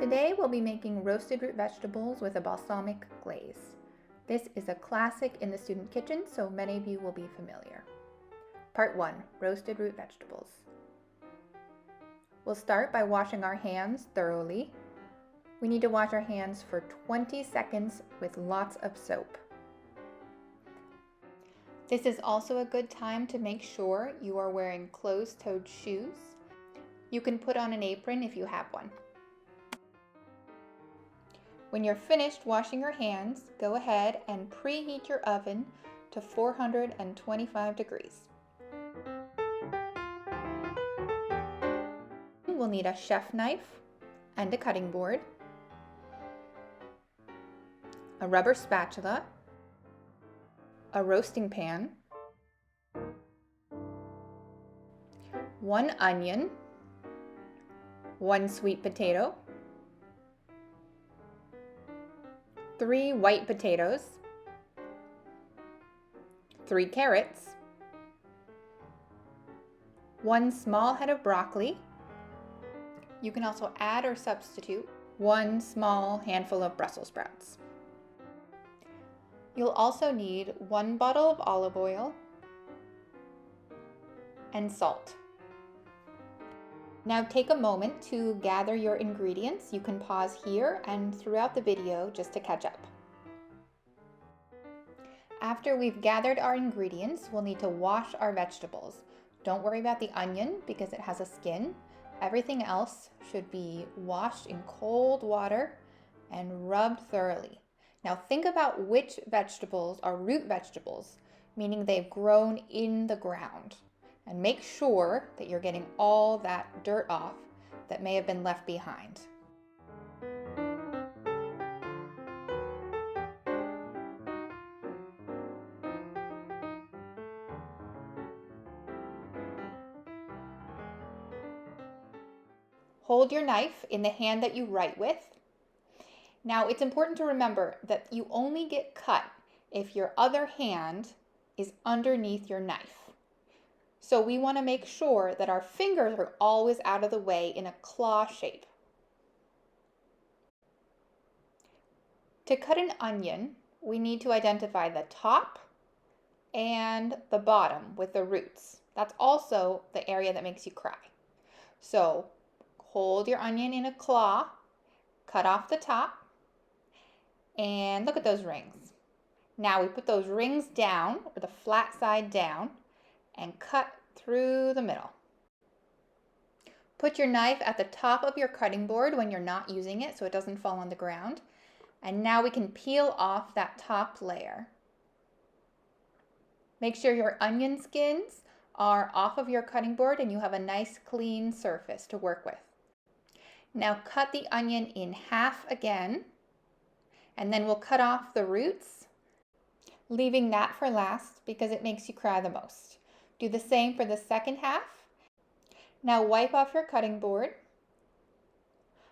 Today we'll be making roasted root vegetables with a balsamic glaze. This is a classic in the student kitchen, so many of you will be familiar. Part 1, roasted root vegetables. We'll start by washing our hands thoroughly. We need to wash our hands for 20 seconds with lots of soap. This is also a good time to make sure you are wearing closed-toed shoes. You can put on an apron if you have one. When you're finished washing your hands, go ahead and preheat your oven to 425 degrees. We'll need a chef knife and a cutting board, a rubber spatula, a roasting pan, 1 onion, 1 sweet potato, 3 white potatoes, 3 carrots, 1 small head of broccoli. You can also add or substitute 1 small handful of Brussels sprouts. You'll also need 1 bottle of olive oil and salt. Now take a moment to gather your ingredients. You can pause here and throughout the video just to catch up. After we've gathered our ingredients, we'll need to wash our vegetables. Don't worry about the onion because it has a skin. Everything else should be washed in cold water and rubbed thoroughly. Now think about which vegetables are root vegetables, meaning they've grown in the ground. And make sure that you're getting all that dirt off that may have been left behind. Hold your knife in the hand that you write with. Now it's important to remember that you only get cut if your other hand is underneath your knife. So we want to make sure that our fingers are always out of the way in a claw shape. To cut an onion, we need to identify the top and the bottom with the roots. That's also the area that makes you cry. So hold your onion in a claw, cut off the top, and look at those rings. Now we put those rings down, or the flat side down, and cut through the middle. Put your knife at the top of your cutting board when you're not using it so it doesn't fall on the ground. And now we can peel off that top layer. Make sure your onion skins are off of your cutting board and you have a nice clean surface to work with. Now cut the onion in half again, and then we'll cut off the roots, leaving that for last because it makes you cry the most. Do the same for the second half. Now wipe off your cutting board.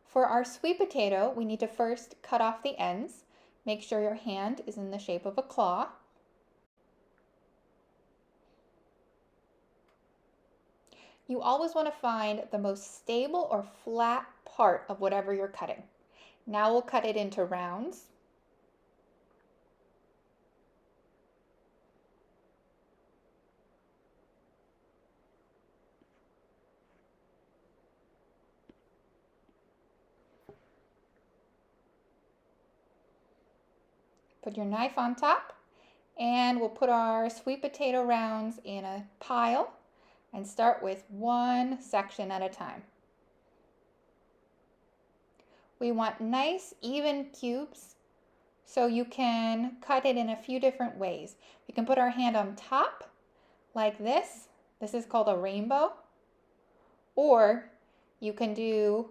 For our sweet potato, we need to first cut off the ends. Make sure your hand is in the shape of a claw. You always want to find the most stable or flat part of whatever you're cutting. Now we'll cut it into rounds. Put your knife on top, and we'll put our sweet potato rounds in a pile and start with one section at a time. We want nice even cubes so you can cut it in a few different ways. We can put our hand on top like this. This is called a rainbow. Or you can do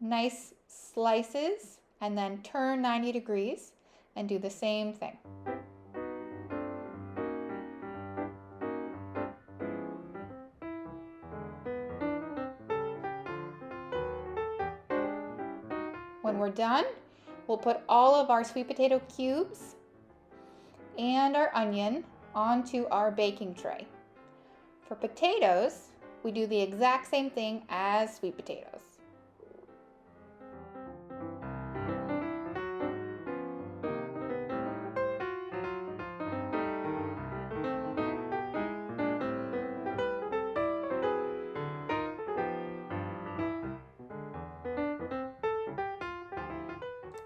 nice slices and then turn 90 degrees and do the same thing. When we're done, we'll put all of our sweet potato cubes and our onion onto our baking tray. For potatoes, we do the exact same thing as sweet potatoes.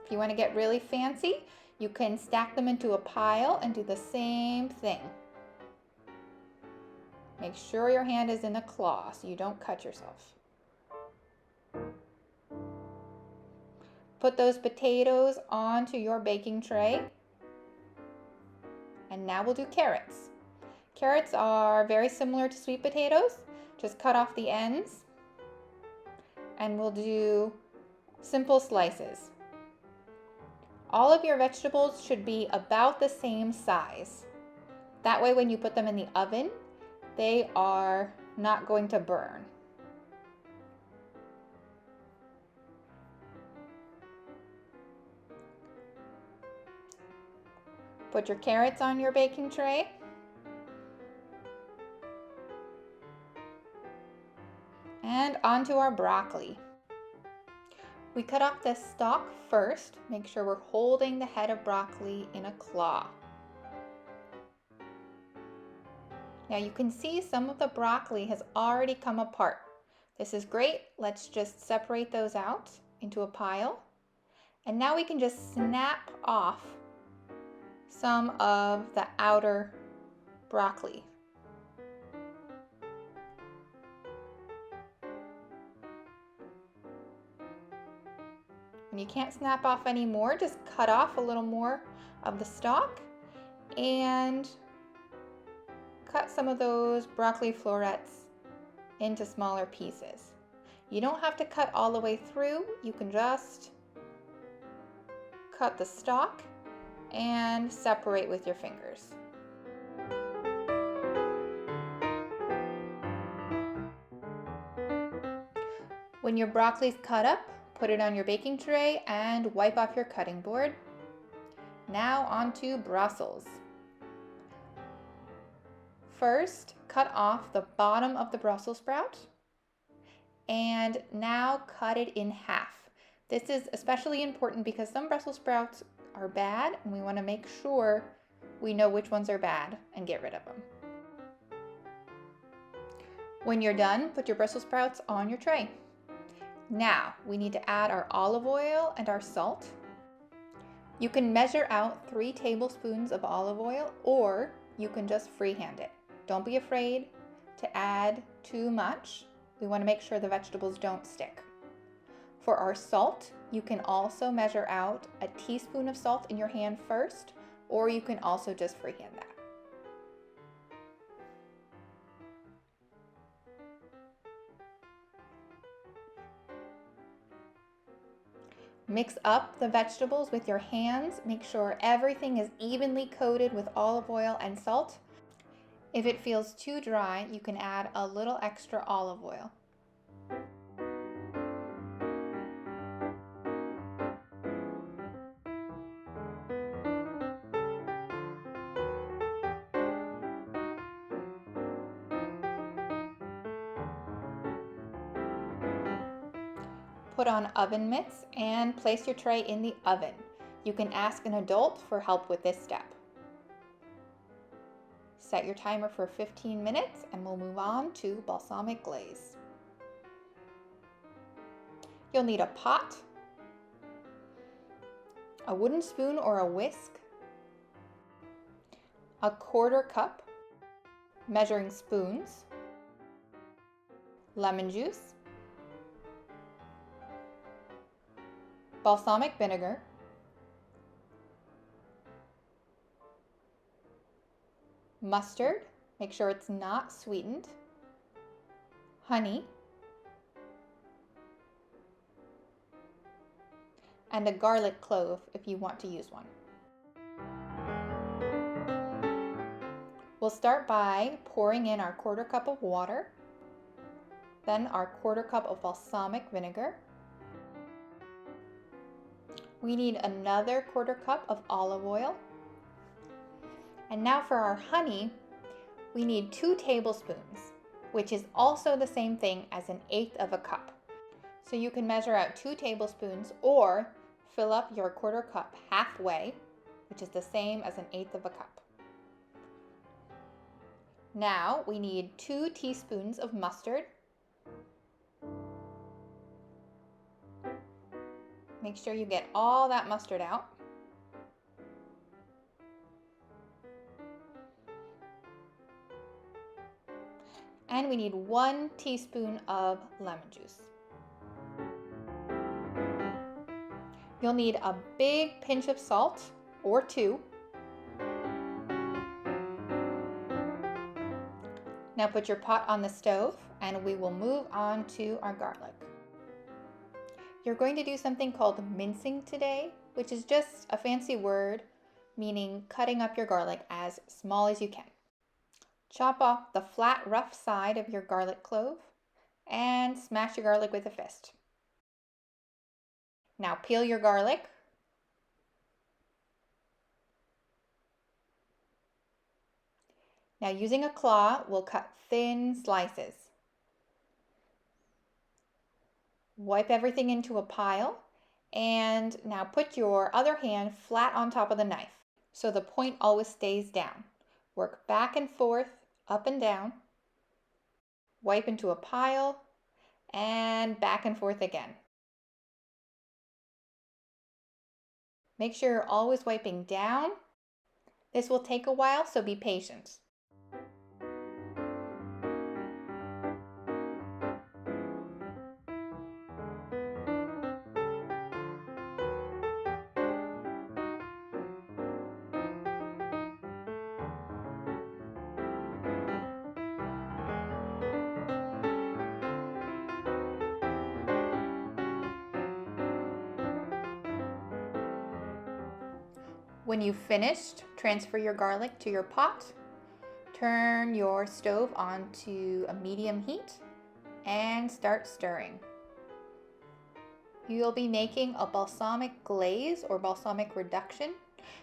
If you want to get really fancy, you can stack them into a pile and do the same thing. Make sure your hand is in the claw so you don't cut yourself. Put those potatoes onto your baking tray. And now we'll do carrots. Carrots are very similar to sweet potatoes. Just cut off the ends. And we'll do simple slices. All of your vegetables should be about the same size. That way when you put them in the oven, they are not going to burn. Put your carrots on your baking tray. And onto our broccoli. We cut off the stalk first. Make sure we're holding the head of broccoli in a claw. Now you can see some of the broccoli has already come apart. This is great. Let's just separate those out into a pile. And now we can just snap off some of the outer broccoli. When you can't snap off anymore, just cut off a little more of the stalk and cut some of those broccoli florets into smaller pieces. You don't have to cut all the way through. You can just cut the stalk and separate with your fingers. When your broccoli's cut up, put it on your baking tray and wipe off your cutting board. Now onto Brussels. First, cut off the bottom of the Brussels sprout and now cut it in half. This is especially important because some Brussels sprouts are bad and we want to make sure we know which ones are bad and get rid of them. When you're done, put your Brussels sprouts on your tray. Now we need to add our olive oil and our salt. You can measure out 3 tablespoons of olive oil or you can just freehand it. Don't be afraid to add too much. We want to make sure the vegetables don't stick. For our salt, you can also measure out a teaspoon of salt in your hand first, or you can also just freehand that. Mix up the vegetables with your hands. Make sure everything is evenly coated with olive oil and salt. If it feels too dry, you can add a little extra olive oil. Put on oven mitts and place your tray in the oven. You can ask an adult for help with this step. Set your timer for 15 minutes and we'll move on to balsamic glaze. You'll need a pot, a wooden spoon or a whisk, a 1/4 cup, measuring spoons, lemon juice, balsamic vinegar, mustard, make sure it's not sweetened, honey, and a garlic clove if you want to use one. We'll start by pouring in our 1/4 cup of water, then our 1/4 cup of balsamic vinegar. We need another 1/4 cup of olive oil. And now for our honey, we need 2 tablespoons, which is also the same thing as 1/8 of a cup. So you can measure out 2 tablespoons or fill up your 1/4 cup halfway, which is the same as 1/8 of a cup. Now we need 2 teaspoons of mustard. Make sure you get all that mustard out. And we need 1 teaspoon of lemon juice. You'll need a big pinch of salt, or 2. Now put your pot on the stove and we will move on to our garlic. You're going to do something called mincing today, which is just a fancy word meaning cutting up your garlic as small as you can. Chop off the flat, rough side of your garlic clove and smash your garlic with a fist. Now peel your garlic. Now using a claw, we'll cut thin slices. Wipe everything into a pile and now put your other hand flat on top of the knife so the point always stays down. Work back and forth, up and down. Wipe into a pile and back and forth again. Make sure you're always wiping down. This will take a while, so be patient. When you've finished, transfer your garlic to your pot. Turn your stove on to a medium heat and start stirring. You'll be making a balsamic glaze or balsamic reduction,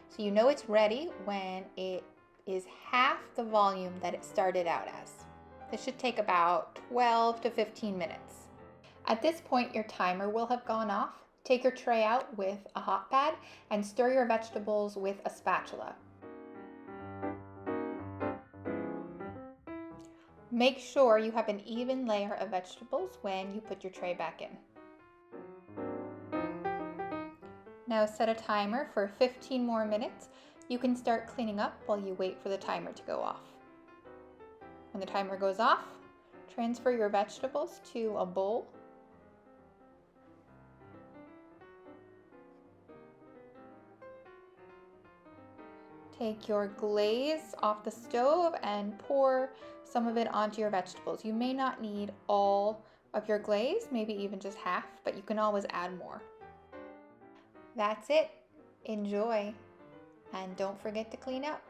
so you know it's ready when it is half the volume that it started out as. This should take about 12 to 15 minutes. At this point, your timer will have gone off. Take your tray out with a hot pad and stir your vegetables with a spatula. Make sure you have an even layer of vegetables when you put your tray back in. Now set a timer for 15 more minutes. You can start cleaning up while you wait for the timer to go off. When the timer goes off, transfer your vegetables to a bowl. Take your glaze off the stove and pour some of it onto your vegetables. You may not need all of your glaze, maybe even just half, but you can always add more. That's it. Enjoy, and don't forget to clean up.